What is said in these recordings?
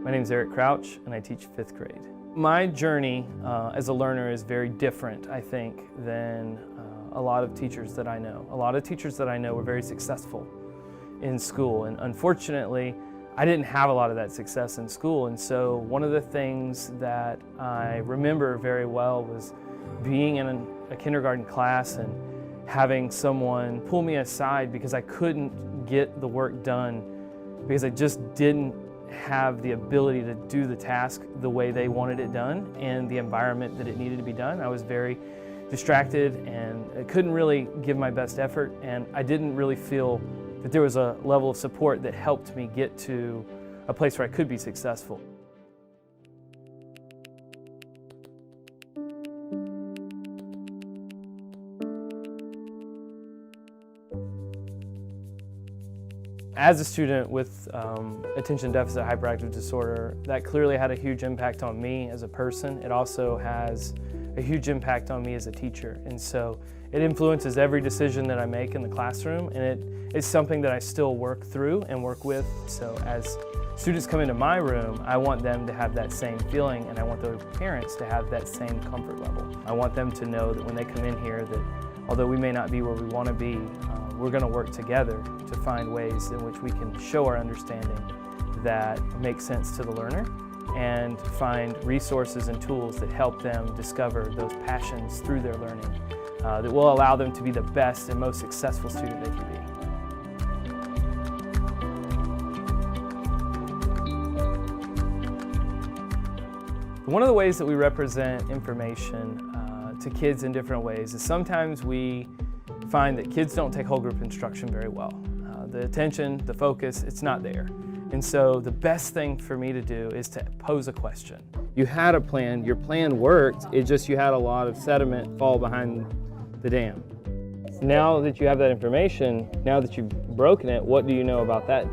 My name is Eric Crouch, and I teach 5th grade. My journey as a learner is very different, I think, than a lot of teachers that I know. A lot of teachers that I know were very successful in school, and unfortunately, I didn't have a lot of that success in school. And so one of the things that I remember very well was being in a kindergarten class and having someone pull me aside because I couldn't get the work done because I just didn't have the ability to do the task the way they wanted it done in the environment that it needed to be done. I was very distracted and I couldn't really give my best effort, and I didn't really feel that there was a level of support that helped me get to a place where I could be successful. As a student with attention deficit hyperactive disorder, that clearly had a huge impact on me as a person. It also has a huge impact on me as a teacher. And so it influences every decision that I make in the classroom, and it's something that I still work through and work with. So as students come into my room, I want them to have that same feeling, and I want their parents to have that same comfort level. I want them to know that when they come in here that although we may not be where we want to be, we're going to work together to find ways in which we can show our understanding that makes sense to the learner and find resources and tools that help them discover those passions through their learning that will allow them to be the best and most successful student they can be. One of the ways that we represent information to kids in different ways is sometimes we find that kids don't take whole group instruction very well. The attention, the focus, it's not there. And so the best thing for me to do is to pose a question. You had a plan, your plan worked, it just you had a lot of sediment fall behind the dam. Now that you have that information, now that you've broken it, what do you know about that?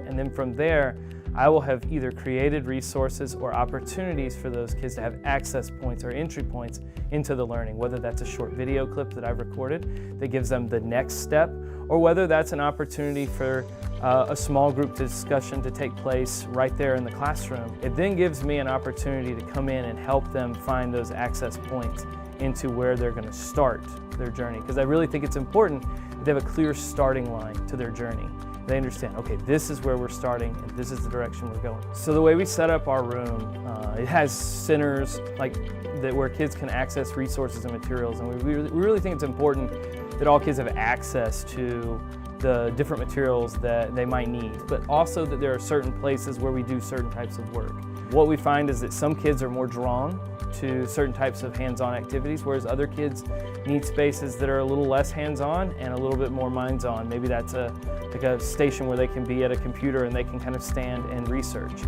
And then from there, I will have either created resources or opportunities for those kids to have access points or entry points into the learning, whether that's a short video clip that I've recorded that gives them the next step, or whether that's an opportunity for a small group discussion to take place right there in the classroom. It then gives me an opportunity to come in and help them find those access points into where they're going to start their journey, because I really think it's important that they have a clear starting line to their journey. They understand, okay, this is where we're starting and this is the direction we're going. So the way we set up our room, it has centers like that where kids can access resources and materials, and we really think it's important that all kids have access to the different materials that they might need, but also that there are certain places where we do certain types of work. What we find is that some kids are more drawn to certain types of hands-on activities, whereas other kids need spaces that are a little less hands-on and a little bit more minds-on. Maybe that's like a station where they can be at a computer and they can kind of stand and research.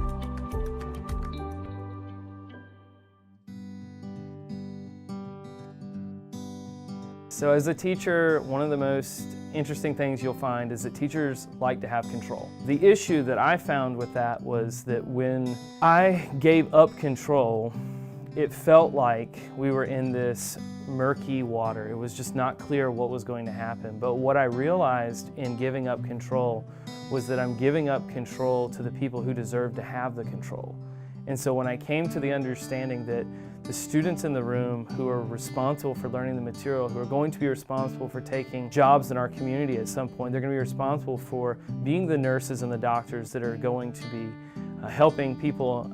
So as a teacher, one of the most interesting things you'll find is that teachers like to have control. The issue that I found with that was that when I gave up control, it felt like we were in this murky water. It was just not clear what was going to happen. But what I realized in giving up control was that I'm giving up control to the people who deserve to have the control. And so when I came to the understanding that the students in the room who are responsible for learning the material, who are going to be responsible for taking jobs in our community at some point, they're going to be responsible for being the nurses and the doctors that are going to be helping people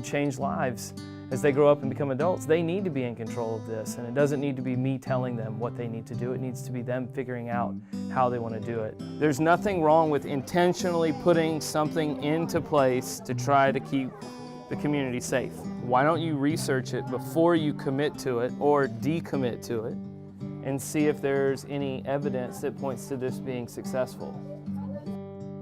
change lives as they grow up and become adults. They need to be in control of this, and it doesn't need to be me telling them what they need to do. It needs to be them figuring out how they want to do it. There's nothing wrong with intentionally putting something into place to try to keep the community safe. Why don't you research it before you commit to it or decommit to it and see if there's any evidence that points to this being successful?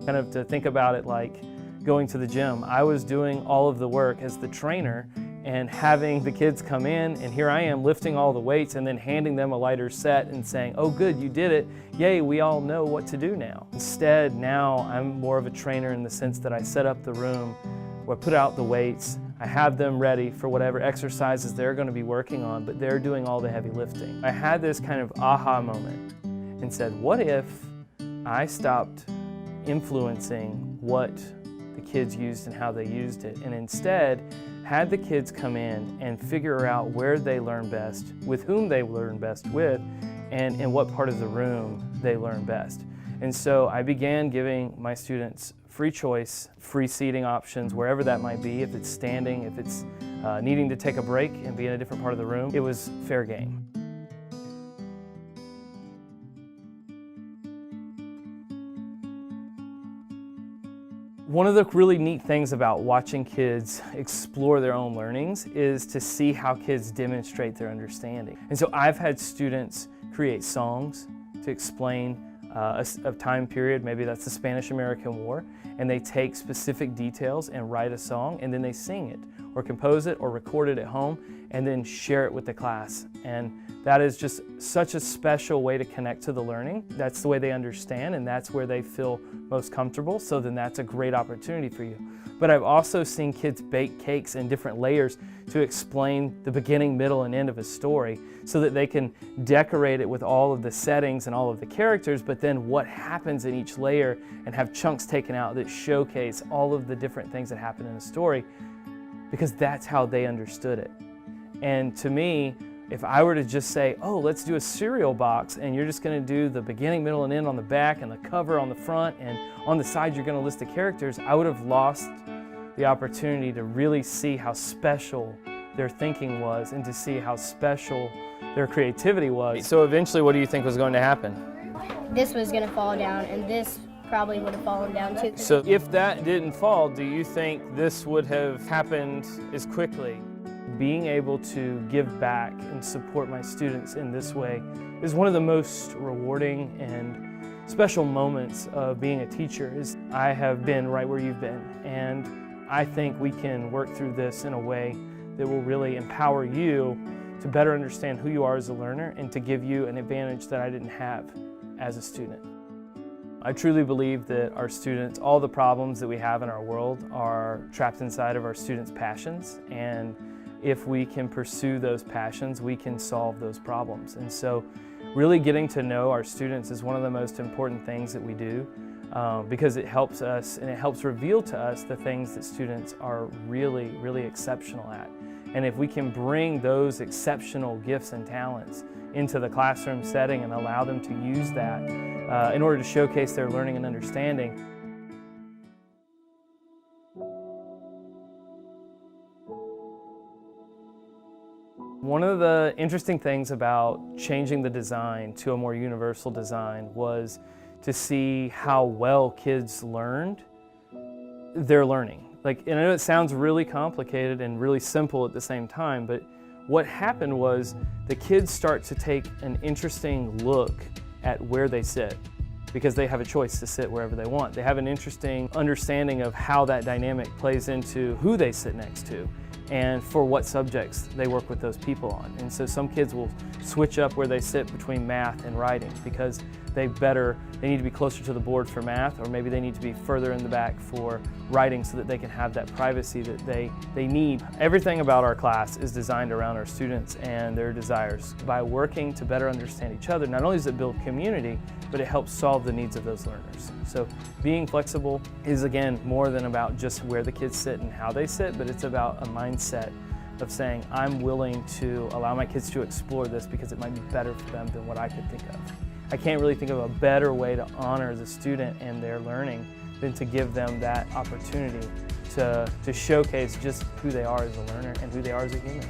Kind of to think about it like going to the gym. I was doing all of the work as the trainer and having the kids come in, and here I am lifting all the weights and then handing them a lighter set and saying, oh good, you did it, yay, we all know what to do now. Instead, now I'm more of a trainer in the sense that I set up the room where I put out the weights, I have them ready for whatever exercises they're going to be working on, but they're doing all the heavy lifting. I had this kind of aha moment and said, what if I stopped influencing what the kids used and how they used it, and instead had the kids come in and figure out where they learn best, with whom they learn best with, and in what part of the room they learn best. And so I began giving my students free choice, free seating options, wherever that might be. If it's standing, if it's needing to take a break and be in a different part of the room, it was fair game. One of the really neat things about watching kids explore their own learnings is to see how kids demonstrate their understanding. And so I've had students create songs to explain a time period, maybe that's the Spanish-American War, and they take specific details and write a song, and then they sing it, or compose it, or record it at home, and then share it with the class. And that is just such a special way to connect to the learning. That's the way they understand, and that's where they feel most comfortable, so then that's a great opportunity for you. But I've also seen kids bake cakes in different layers to explain the beginning, middle, and end of a story so that they can decorate it with all of the settings and all of the characters, but then what happens in each layer, and have chunks taken out that showcase all of the different things that happen in a story, because that's how they understood it. And to me, if I were to just say, oh, let's do a cereal box, and you're just going to do the beginning, middle, and end on the back, and the cover on the front, and on the side you're going to list the characters, I would have lost the opportunity to really see how special their thinking was and to see how special their creativity was. So eventually, what do you think was going to happen? This was going to fall down, and this probably would have fallen down too. So if that didn't fall, do you think this would have happened as quickly? Being able to give back and support my students in this way is one of the most rewarding and special moments of being a teacher. Is I have been right where you've been, and I think we can work through this in a way that will really empower you to better understand who you are as a learner and to give you an advantage that I didn't have as a student. I truly believe that our students, all the problems that we have in our world are trapped inside of our students' passions, and if we can pursue those passions, we can solve those problems. And so really getting to know our students is one of the most important things that we do because it helps us and it helps reveal to us the things that students are really, really exceptional at. And if we can bring those exceptional gifts and talents into the classroom setting and allow them to use that in order to showcase their learning and understanding, one of the interesting things about changing the design to a more universal design was to see how well kids learned their learning. And I know it sounds really complicated and really simple at the same time, but what happened was the kids start to take an interesting look at where they sit because they have a choice to sit wherever they want. They have an interesting understanding of how that dynamic plays into who they sit next to and for what subjects they work with those people on. And so some kids will switch up where they sit between math and writing because they need to be closer to the board for math, or maybe they need to be further in the back for writing so that they can have that privacy that they need. Everything about our class is designed around our students and their desires. By working to better understand each other, not only does it build community, but it helps solve the needs of those learners. So being flexible is, again, more than about just where the kids sit and how they sit, but it's about a mindset of saying, I'm willing to allow my kids to explore this because it might be better for them than what I could think of. I can't really think of a better way to honor the student and their learning than to give them that opportunity to showcase just who they are as a learner and who they are as a human.